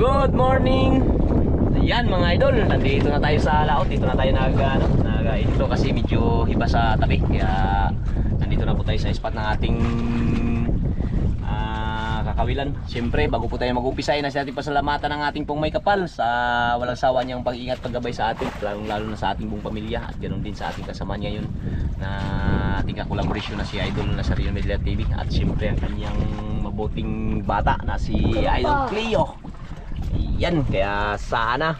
Good morning! Ayan mga idol, nandito na tayo sa laot. Dito na tayo nag-edito kasi medyo hiba sa tabi. Kaya nandito na po tayo sa spot ng ating kakawilan. Siyempre, bago po tayo mag-umpisa, ay nasa ating pasalamatan ng ating pong may kapal sa walang sawa niyang pag-ingat, paggabay sa atin, lalo na sa ating buong pamilya at ganoon din sa ating kasama ngayon na ating kakolaborasyon na si Idol Nazario Media TV at siyempre ang kanyang mabuting bata na si Idol Cleo. Yan, kaya sana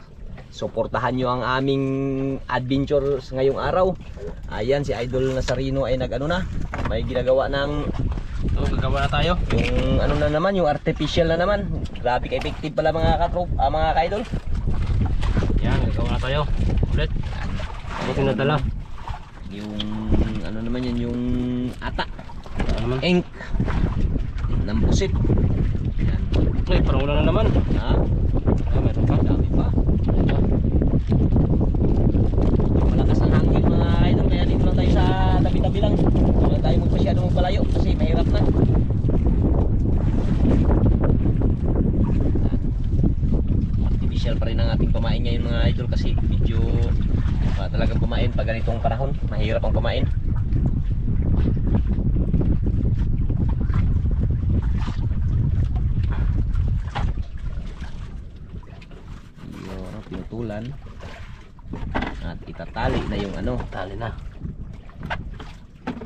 suportahan nyo ang aming adventure ngayong araw. Ayan, si Idol Nazarino ay may ginagawa ng gagawa na tayo. Yung na naman, yung artificial na naman. Grabe ka-effective pala mga katrop, mga ka-idol. Yan, gagawa na tayo. Ulit. Buti na dala. Yung naman yan, yung ata. Naman? Ink. Ng pusit. Yan. Ay, parang wala na naman. Ha? Ay, meron pa. Dami pa. Malakas ang hangin mga idol, kaya dito lang tayo sa tabi-tabi lang. Hindi lang tayo masyadong magpalayo kasi mahirap na. Artificial pa rin ang ating pamain ngayon mga idol kasi medyo talagang pamain pag ganitong panahon. Mahirap ang pamain. Pinutulan at itatali na yung Tali na.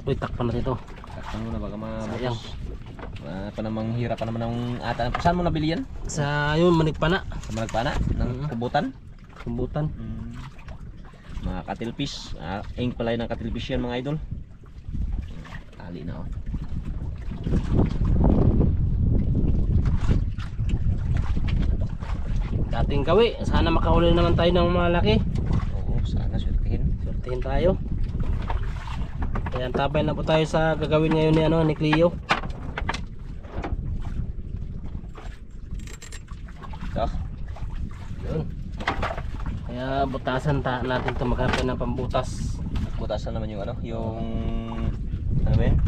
Uy, takpan natin ito. takpan mo na baka Sayang. mabutos. Pa namang hirap pa naman ng ata. Saan mo nabili yan? Sa yun, Manigpana. Sa Managpana? Ng kubutan? Kumbutan. Mga katilpis. Ink pala yun ng katilpis yan mga idol. Tali na Dating gawi. Sana makahuli naman tayo ng malaki. Oo, sana swertihin. Sortihin tayo. Ayan, tabay na po tayo sa gagawin ngayon ni Cleo. Yun. Kaya butasan natin ito, maghanap tayo ng pambutas. Butasan naman yung yung ano ba yun?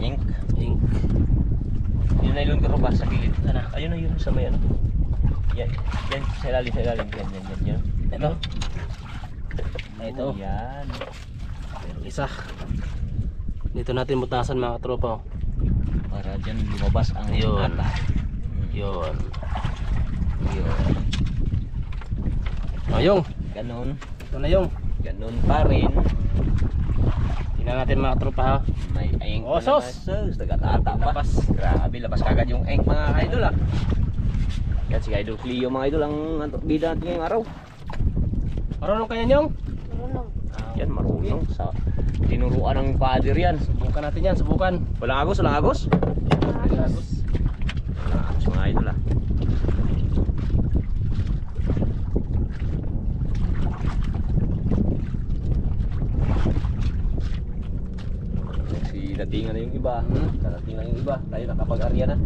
Ink. Yun na yun ba sa gilid? Ayun na yun sa may Yan, sa ilalim. Yan. Ito. Ito. Yan. Pero isa. Dito natin butasan mga katropa. Para dyan lumabas ang Yun. ata. Yun. Ayong. Ganon. Ito na yung. Ganon pa rin. Tingnan natin mga katropa ha. May ink Oh, na sos! naman. Nagata pa. Grabe, labas kagad yung ink mga idol Yan si Idol Cleo mga idol ang bida natin ngayong araw. Marunong kaya niyong? Yan, marunong. Sa tinuruan ng father yan. Subukan natin yan, subukan. Walang agos. Agos mga idol Si datingan na yung iba. Darating na yung iba. Tayo nakapag-arya na.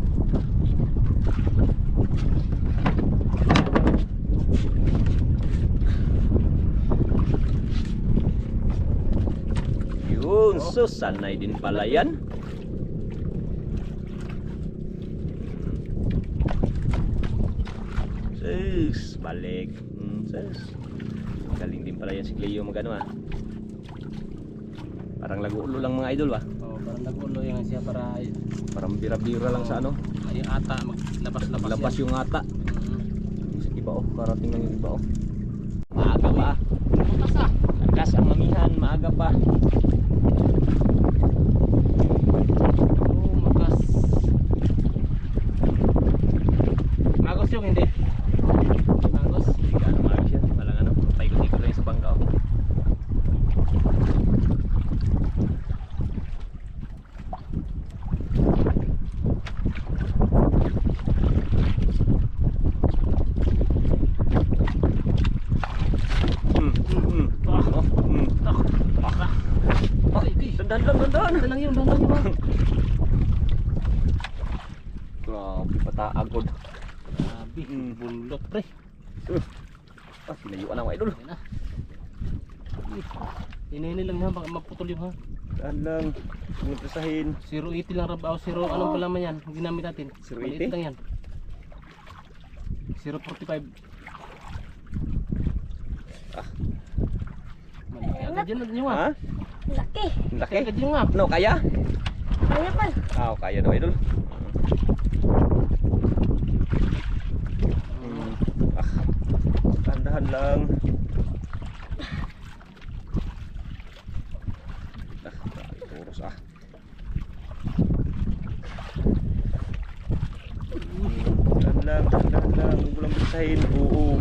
Yun, sanay din pala yan. Sus, balik. Galing din pala yan si Cleo Parang lagulo lang mga idol Oh, parang nagulo yan siya para Parang bira-bira lang sa yung ata maglabas-labas. Labas yung ata. Sa iba parating lang yung iba Maaga pa. Lakas ang mamihan, maaga pa. Oh, makas. Magos yung hindi. Magos. Hindi ka maagos yan. Walang paikot-ikot lang sa bangka Dandan yun ba? Grabe, pataagod. Grabe, bundok pre. Sinayuan ang mga idol. Hinihini lang yan, baka maputol yung ha. Saan lang, pumutasahin. 080 lang rabaw, 0 anong pala man yan, ginamit natin. 080? Lang yan. 0.45. Ah. Malaki agad yun nyo nga. Ha? Laki. Laki. Agad yun nga. No, kaya? Kaya pal. Kaya daw idol. Dahan lang. Turus dahan lang. Huwag lang bisahin. Oo.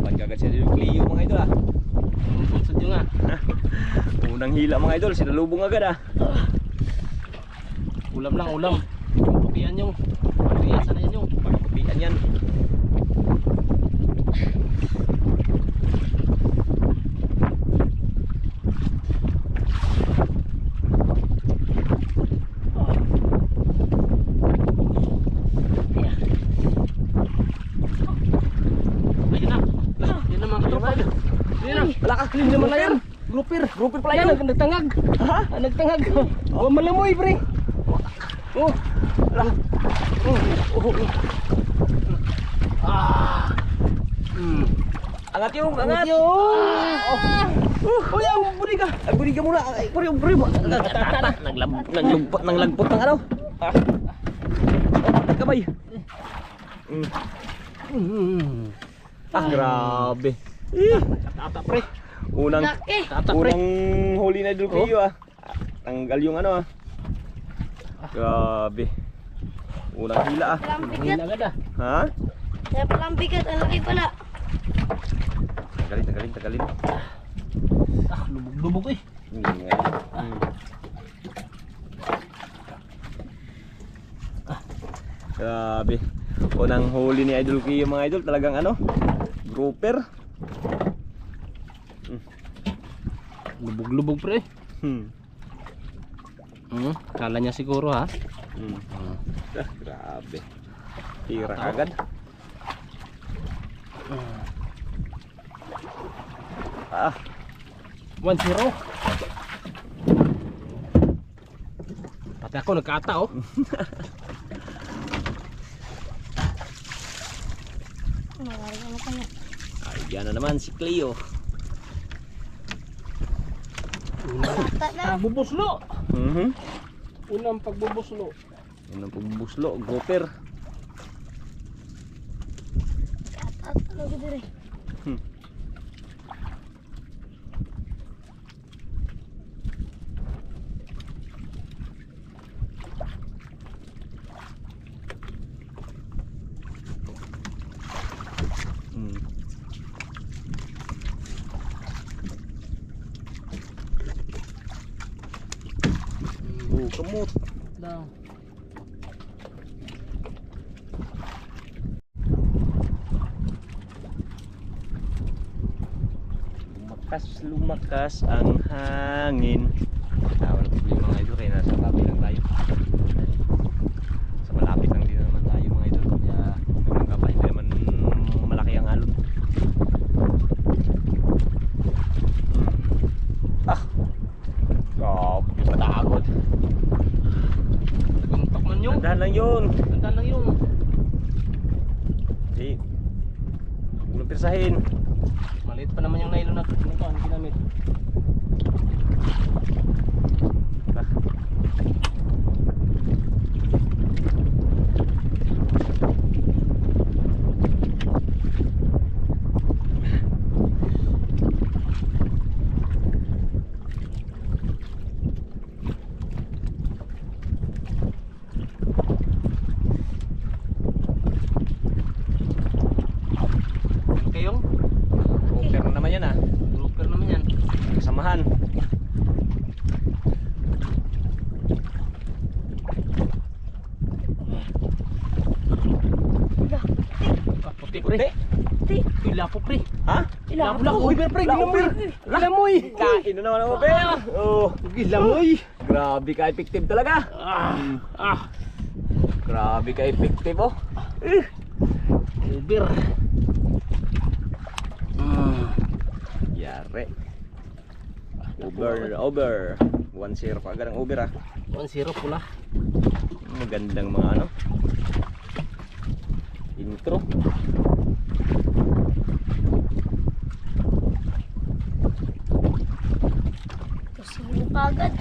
Pagkagat siya yung Clio mga idol Punsod yun nga. Unang hila mga idol, sinalubong agad Ulam lang, ulam. Pukian yung. Pukian sana yan yung. Pagkapian yan. Ayun na. Yun na mga katropa. Yun na. Wala ka. Yun naman na yan. Grouper. Grouper pala Yan, yun. nagtangag. Ha? Nagtangag. Oh, malamoy pre. Oh. Wala. Angat yung, angat. Oh, yan, budiga. Buriga muna. Buri mo. Naglagpot ng ano. Kamay. Grabe. Tata pre. Unang Laki. Tata pre. unang huli na idol kayo Tanggal yung ano Grabe. Unang hila Palang Hina bigat. agad ah. Ha? Kaya palang bigat. Ang laki pala. Tagalin. Lubog eh. Grabe. Unang huli ni Idol Kiyo mga idol, talagang ano? Grouper. Lubog pre. Kala niya siguro ha. Grabe. Tira agad. Ah, 1-0. Pati ako nagkata oh. Ano kaya? yan na naman si Cleo. Pagbubuslo. Mhm. Unang pagbubuslo. Unang pagbuslo, grouper. At ano ko dire? Kamot. Lang. Lumakas ang hangin. Wala problema mga idol, kaya nasa tabi lang tayo. Sa malapit lang din naman tayo mga idol. Kaya hanggang kapal, hindi naman malaki ang alon. Grabe, patagod. Nagumpak man yung. Tandaan lang yun. Tandaan lang yung. Hindi. Huwag mo pirsahin. Maliit pa naman yung nylon na ginamit. Kayong Grouper na naman yan grouper naman yan. Kasamahan. Puti pre. Ti. Ilapo pre. Ha? Ilapo lang. Uy pre. Lamoy. Gilamoy. Kain na naman ang Uber. Oh, Gilamoy. grabe ka effective talaga. Grabe ka effective oh. Uber. Yare. Uber. 1-0 pa agad ang Uber 1-0 pula. Magandang mga ano. Sentro. Kusino ka agad.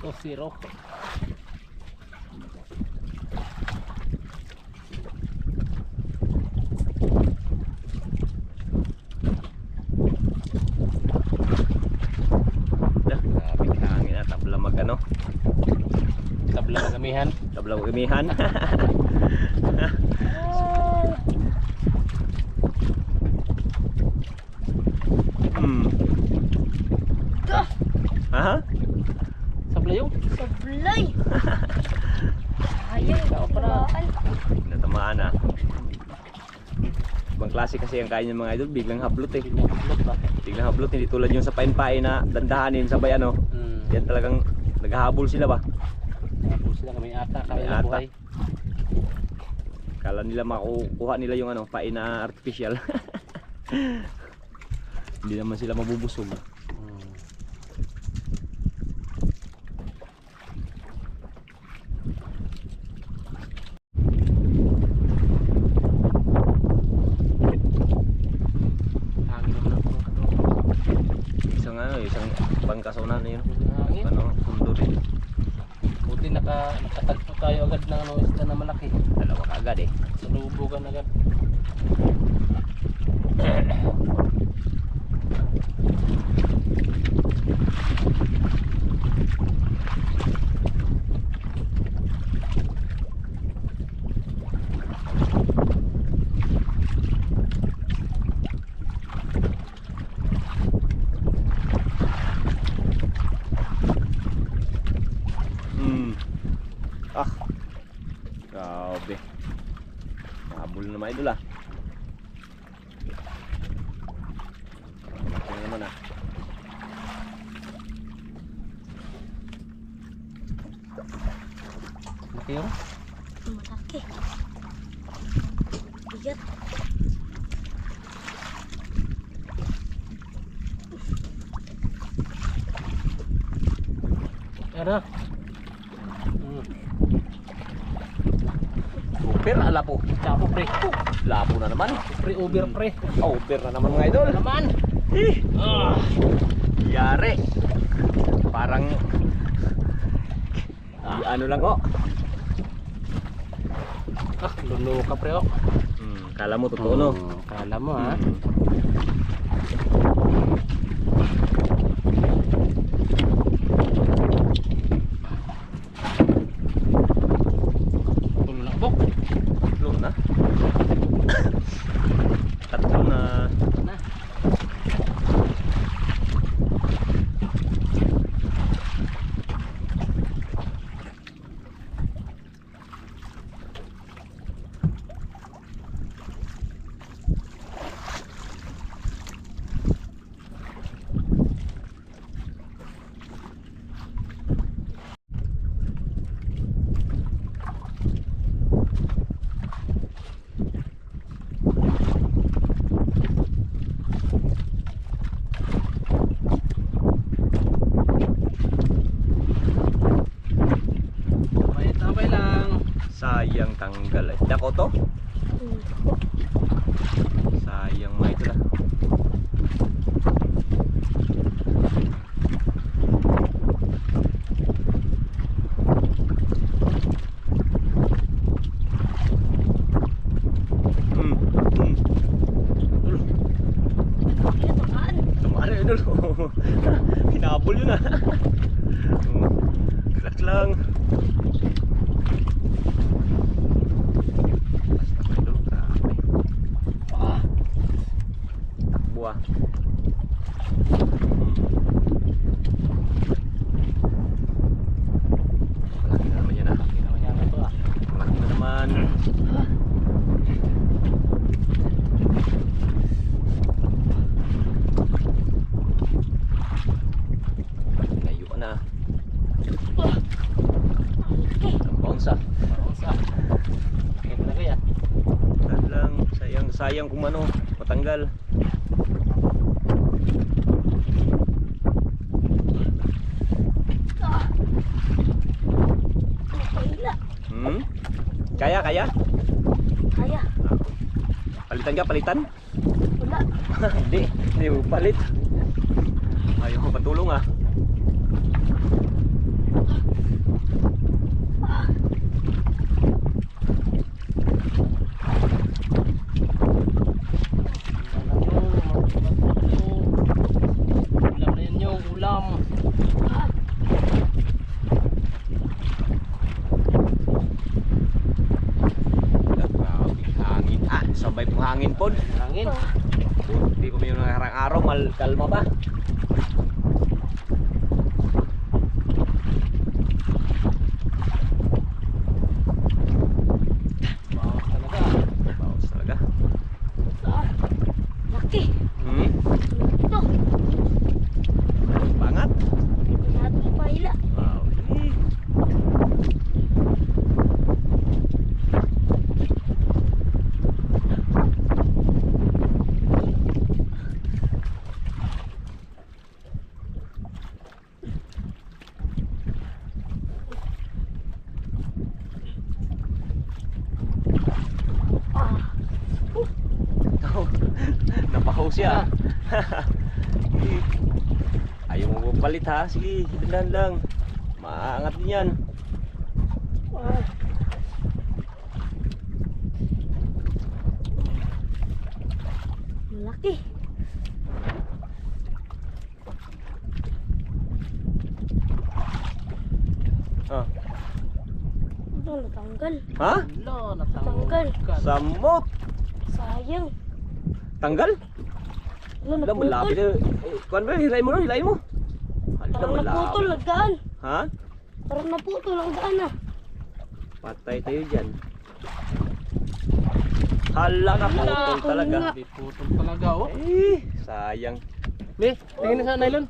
Oh, zero. Grabe hangin at tabla mag ano. Tabla magamihan. Tabla mag gamihan. Hmm. Dah! Aha. Sabla yung. Sablay! Ayaw, Ikaw pala. tamaan. Natamaan na. Ibang klase kasi ang kain ng mga idol, biglang hablot eh. Pinakulot ba? Biglang hablot, hindi tulad yung sa pain-pain na dandahanin sabay ano. Yan talagang naghahabol sila ba? Tapos sila kami ata. Kami May na ata. buhay. Kala nila makukuha nila yung ano, pain na artificial. Hindi naman sila mabubusog. Hangin naman ang mga kato. Isang bangkasonan na yun. Hangin. Ano, pundo rin. Buti nakatagpo tayo agad ng ano, isda na malaki. Dalawa kaagad eh. Sa lubugan agad. Hmm. Ah. Grabe. Nahabol na mga idol ah. Tingnan naman ah. Laki yun. Malaki. Bigat. Ano? Super ala po. Chapo pre. Labo na naman. Pre over pre. Over na naman mga idol. Naman. Eh. Yari. Parang ano lang oh. Ah, luno ka pre oh. Kala mo totoo no? Kala mo ha. Tulo lang bok. Tatlo na. Tatlo na. Na. Tabay lang. Sayang tanggal eh. Dako to? Sayang mga ito lang. Tamaan na yun. Hinabol yun ah. Relax lang. Buah. Malaki na naman yan ah. Ginawa niya ito ah. Malaki na naman. Layo ka na. Ang bounce ah. Sa. Kaya talaga yan. Wala lang. Sayang kung ano. Matanggal. Kaya, kaya? Kaya. Palitan ka, palitan? Wala. Hindi mo palit. Ayaw ko patulong ah. Ulam na yan yung ulam. Grabe, hangin. Ah, sabay pong hangin po. Hangin. Hindi ko may nakarang araw, kalma ba? Bawas talaga. Bawas talaga. Laki. Hmm? Ito. Bangat. Ito natin paila. Wow. Napahaw siya. Ayaw mo palit ha. Sige, dahan lang. Maangat din yan. Laki. Ah. Ito natanggal. Ha? Wala, Natanggal. Samot. Sayang. Tanggal? Wala Wala, malapit. naputol. Kuan ba? Hilahin mo no, hilahin mo. Hala, Parang malapit. naputol ang daan. Ha? Parang naputol ang daan ah. Patay tayo dyan. Hala, naputol talaga. Hindi putol talaga oh. Sayang. Be, tingin sa nylon.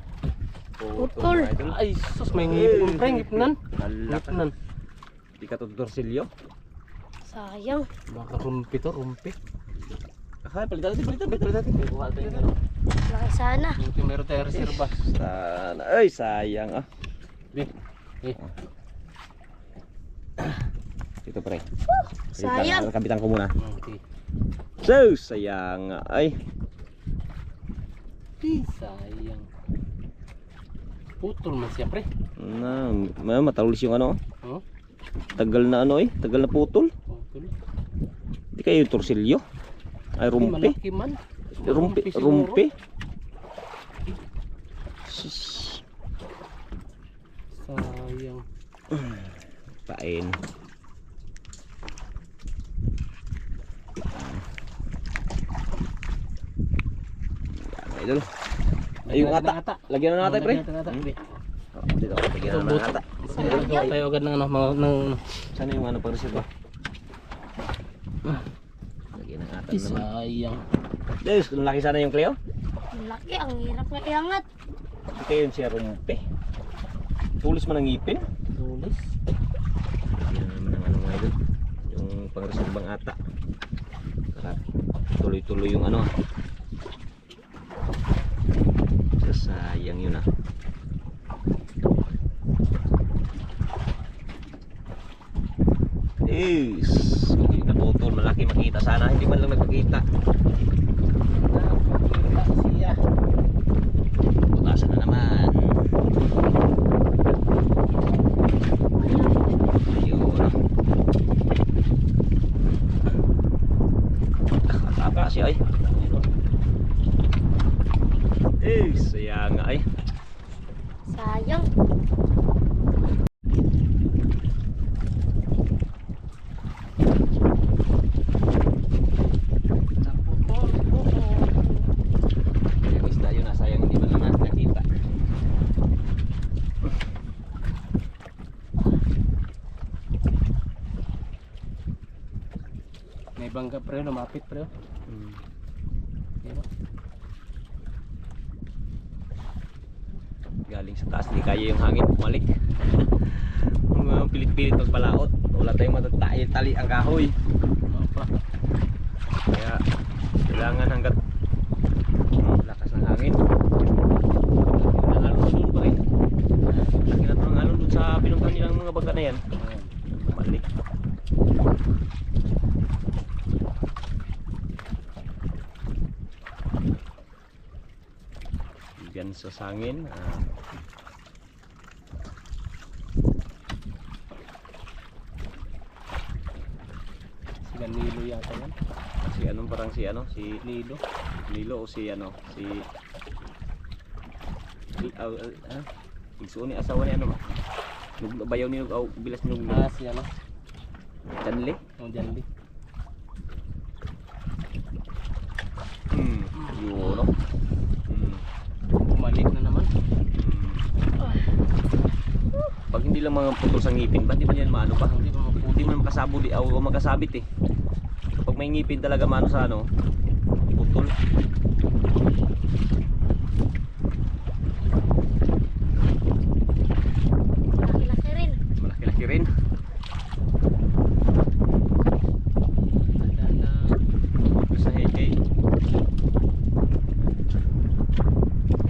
Putol. mga idol. Ay, sus, may ngipon pre, ngipnan. Hala ka. Ngipnan. Di ka to dorsilyo. Sayang. Baka rumpi to, rumpi. Akala, palitan natin, palitan natin. Kuha tayo ng ano. Laki sana. Buti meron tayo reserva. Sana. Ay, sayang ah. Be, eh, Dito pre. Sayang. Kabitan ko muna. okay. So, sayang. Ay. Sayang. Putol man siya pre. Matalulis yung ano. Oh, Tagal na ano eh. Tagal na putol. putol. Di kayo yung torsilyo. Ay, Ay, rumpi. malaki man. Rumpi. siguro. Rumpi. Sus. Sayang. Pain. Yan, idol. Ay, yung Lagyan ata. ng ata. Lagyan na natin, pre. Lagyan natin ng ata. Oh, dito, lagyan na ng ata. Gawa tayo agad ng ano, ng Sana yung ano pang reserva. Lagyan ng ata naman. sayang. Diyos, kung laki sana yung Cleo. Laki. Ang hirap na iangat. Hindi kayo yung siya rumpi. Tulis man ang ngipin. Tulis. Yan naman ang ano nga idol. Yung pang reservang ata. Para tuloy-tuloy yung ano. Sayang yun ah. Is, kung yung naputol, malaki makita sana. Hindi man lang nagpakita. Nakakita siya. Putasan na naman. Ayun. Nakataka siya ay. Sayang nga ay. Sayang. Naputol. Yung isda yun ah, sayang hindi man lang natin nakita. May bangga pre, lumapit pre. Yan o. Galing sa taas, hindi kaya yung hangin bumalik. Mga pilit-pilit magpalaot. Wala tayong matatali ang kahoy. Apa? Kaya kailangan hanggat lakas ng hangin. Nangalon doon pa rin. Laki na ito ng alon doon sa pinuntahan nilang mga baga na yan. Balik. sa sangin. Si Danilo yata yan. Si anong parang si ano, si Lilo. Lilo o si ano, si Igsuon ni asawa ni ano ba? Bayaw ni bilas ni Si ano? Janli. Ang Janli. Yun no. Bumalik na naman. Pag hindi lang mga putol sa ngipin, ba di ba yan maano pa? Hindi ba maputi? Hindi man makasabo di o makasabit eh. Kapag may ngipin talaga maano sa ano, putol. Laki-laki rin. Malaki-laki rin. Sa heke.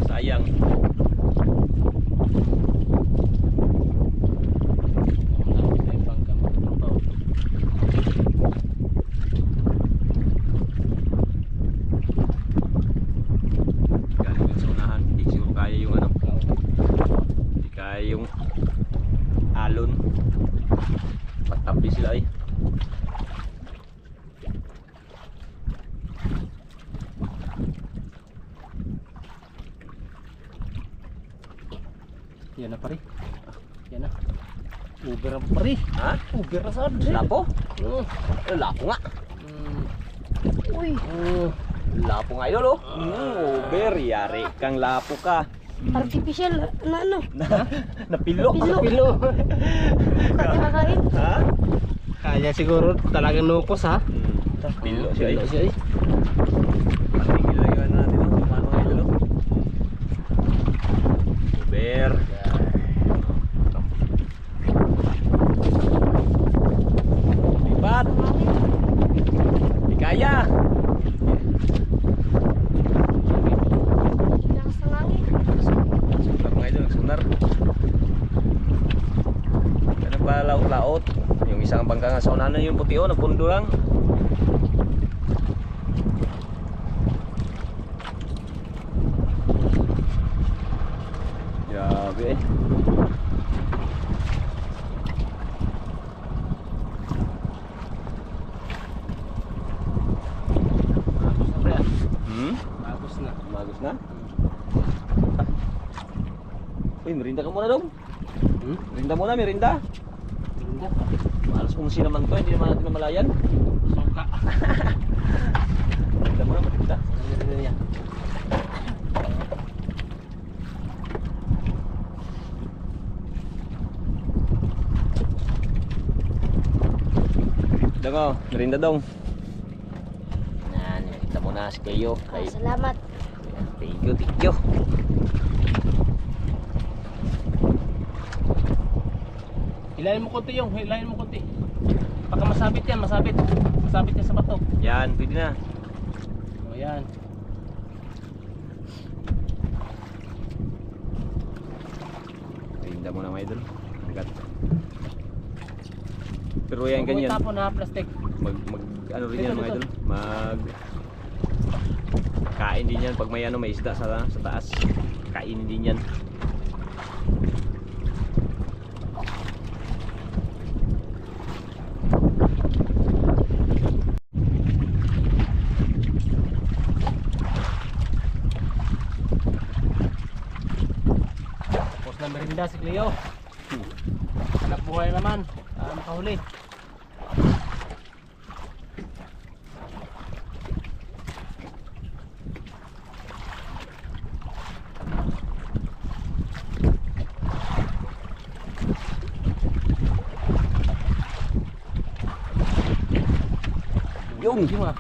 Sayang. Galing dun sa unahan, hindi siguro kaya yung ano, hindi kaya yung alon. Patabi sila eh. Yan na pare. Yan na. Uber ang pare. Ha? Uber na sad. Lapo? Mm. Lapo nga. Uy, Lapo nga idol oh. Uber, yari kang lapo ka. artificial na ano. Napilo. Pilo. Kakakain. Ha? Kaya siguro talagang nukos ha. Napilo siya Pilo eh. siya eh. Patingin lang yun natin oh. Sumano nga idol oh. Uber. Lipat. Di kaya. Lakas ng hangin. Sunar mga idol, nagsunar. Ano pa laot-laot. Yung isang bangka nga sa unahan na yung puti oh, nagpundo lang. Grabe eh. Bagus na pre. Bagus na? Bagus na. Uy, merinda ka muna dong. Merinda muna, merinda. Ganda. Alas 11 naman to, hindi naman natin namalayan. Soka. Merinda muna, merinda. Ano yan? Dong oh, merinda dong. Yan, merinda muna si Cleo. Salamat. Thank you, thank you. Hilahin mo konti yung, hilahin mo konti. Baka masabit yan, masabit. Masabit yan sa bato. Yan, pwede na. O yan. Merinda muna mga idol. Hanggat. Pero yan ganyan. Huwag tapon ha, plastic. Ano rin yan mga idol. Kain din yan pag may ano, may isda sa taas. Kain din yan. Tapos na merinda si Cleo. Anak buhay naman. Makahuli. Yung! Yung ah.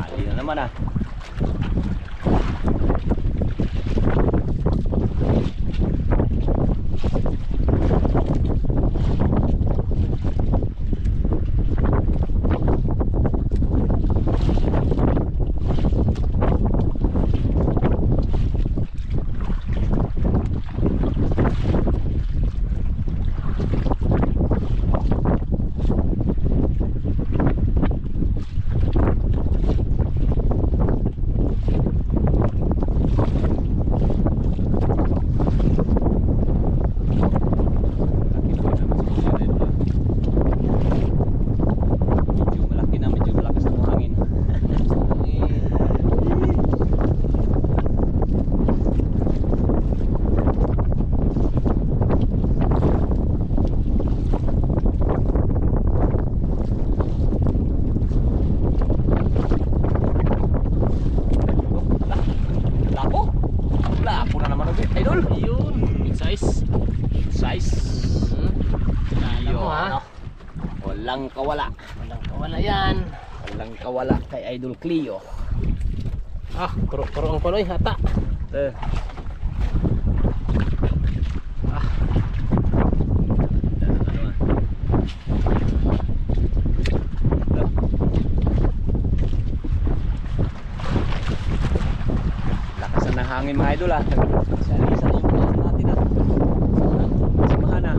Ali na naman ah. idol. Ayun, big size. Size. Alam mo ha. Ano? Walang kawala. Walang kawala yan. Walang kawala kay Idol Cleo. Ah, kuro ang kuloy, hata. Eh. Ah, Lakasan ng hangin mga idol ah. Isa-isa yung mga natin ah. Samahan ah.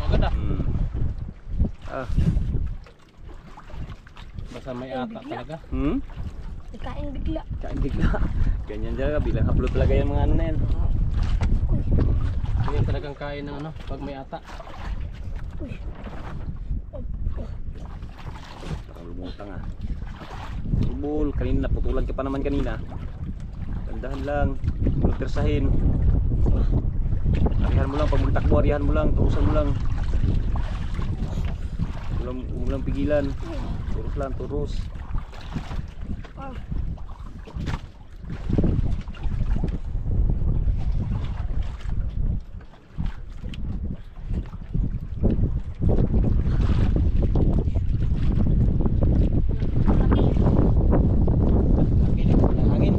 agad ah. Ah. Basta may ata talaga. Nagkain bigla. Kain bigla. Ganyan talaga, bilang haplo talaga yung mga ano na yan. Hindi talagang kain ng ano, pag may ata. Parang lumutang ah. Bul, kanina naputulan ka pa naman kanina. Tandahan lang, huwag tersahin. Arihan mo lang, pag magtakbo, arihan mo lang, turusan mo lang. Huwag mo lang pigilan. Turus lang, turus. Hangin.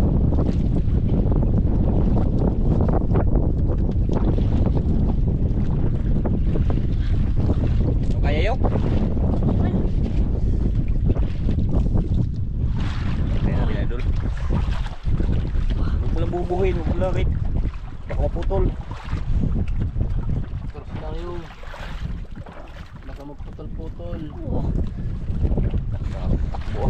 Kaya yok? Kaya natin idol. Huwag mo lang bubuhin, huwag mo lang kahit baka maputol. Terus tayo. Baka magputol-putol. Takbo.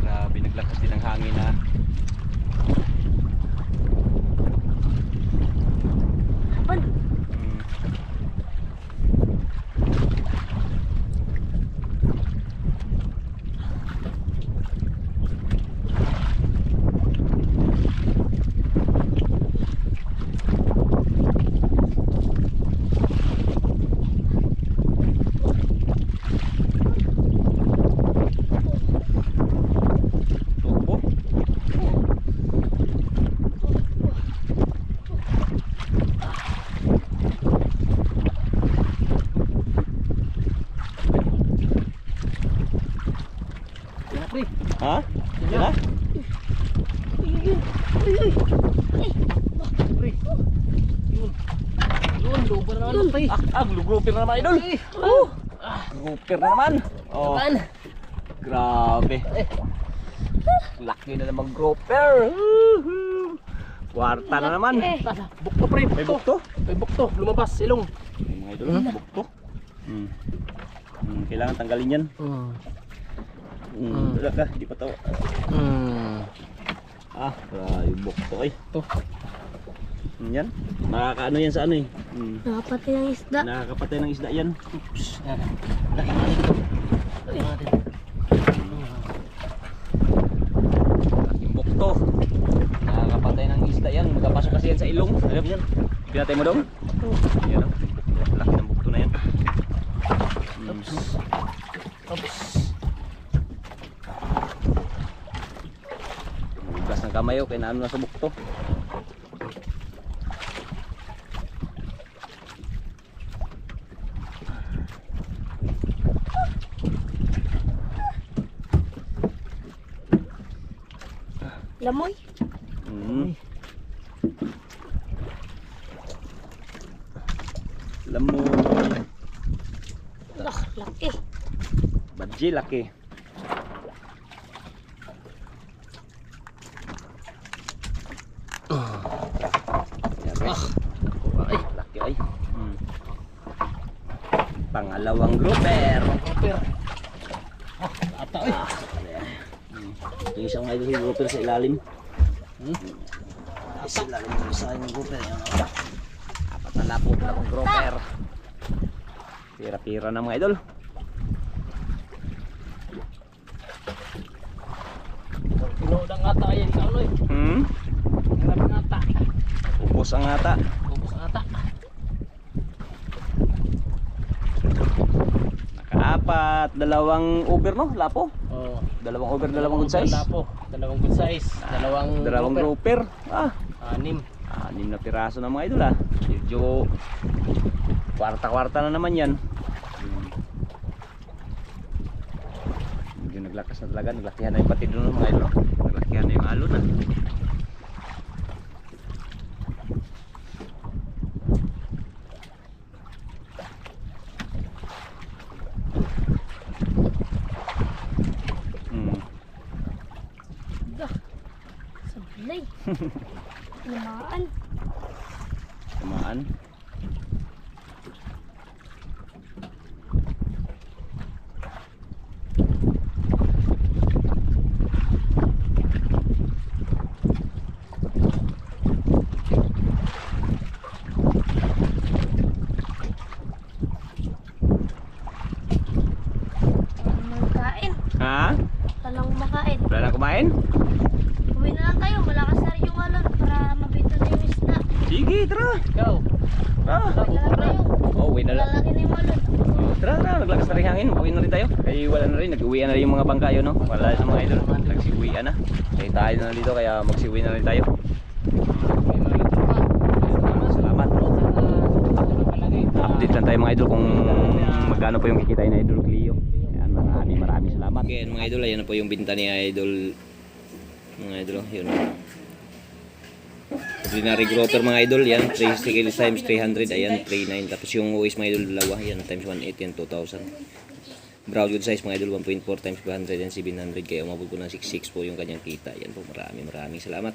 Grabe, naglakas din ang hangin ha. Kapan? Tukbo. Yan pre. Ha? Yan na? Pre. Yun. Yun, lubar na naman pre. Grouper na naman idol. Grouper na naman. Oh, Kapan? grabe. Laki na naman grouper. Kwarta na naman. Bukto pre, May bukto? May bukto, lumabas ilong. Ay, mga idol, bukto. Kailangan tanggalin yan. Wala ka, di pa to. Grabe bukto ay. To. Yan. Nakakaano yan sa ano eh. Nakapatay ang isda. Nakakapatay ng isda yan. Laki natin. Laki natin. Laking bukto. Nakakapatay ng isda yan. Magkapasok kasi yan sa ilong. Alam yan. Pinatay mo daw? Yan o. Laki ng bukto na yan. Oops. Kamayo, kay naano na sa bukto. Lamoy. Mm. Lamoy. Laki. Badji, laki. Ay, laki ay. Hmm. Pangalawang grouper. Grouper. Ata eh. Yung isang idol yung grouper sa ilalim. Ata. Sa ilalim yung isa yung grouper. Apat na lapot na akong grouper. Pira-pira na mga idol. Pinuod ang ata ayan ikaw Loy. Grabe ang ata. Upos ang ata. Ubus ang ata. Nakaapat. Dalawang over no? Lapo. Oh. Dalawang over, dalawang good size. Lapo. Dalawang good size. Dalawang grouper. Anim. 6 na piraso na mga idol Medyo kwarta-kwarta na naman yan. Medyo naglakas na talaga. Naglakihan na yung pati doon mga idol. Naglakihan na yung alon Sablay. Lumaan. Tamaan. Magkain. Ha? Talang kumakain. Wala na kumain? Uwi na lang tayo. Malakas na rin yung alon para mabito na yung isda. Sige, tara. Ikaw. Uwi na lang tayo. Uwi na lang. Lalaki na yung alon. Tara, naglakas na rin hangin. Uwi na rin tayo. Kaya wala na rin. Nag-uwian na rin yung mga bangkayo, no? Wala na mga idol. Nagsiuwian na. Kaya tayo na dito, kaya magsiuwi na rin tayo. May mga tropa. Salamat. Update lang tayo mga idol kung magkano po yung kikitain na idol Clio. Ayan, maraming salamat. Okay, mga idol, ayan na po yung binta ni idol. Mga idol, yun. Ordinary grouper mga idol, yan 360 kilos times 300, ayan 39. Tapos yung OS mga idol dalawa, yan times 180, yan 2,000. Brown good size mga idol 1.4 times 200, yan 700. Kaya umabot po ng 66 po yung kanyang kita. Yan po, maraming salamat.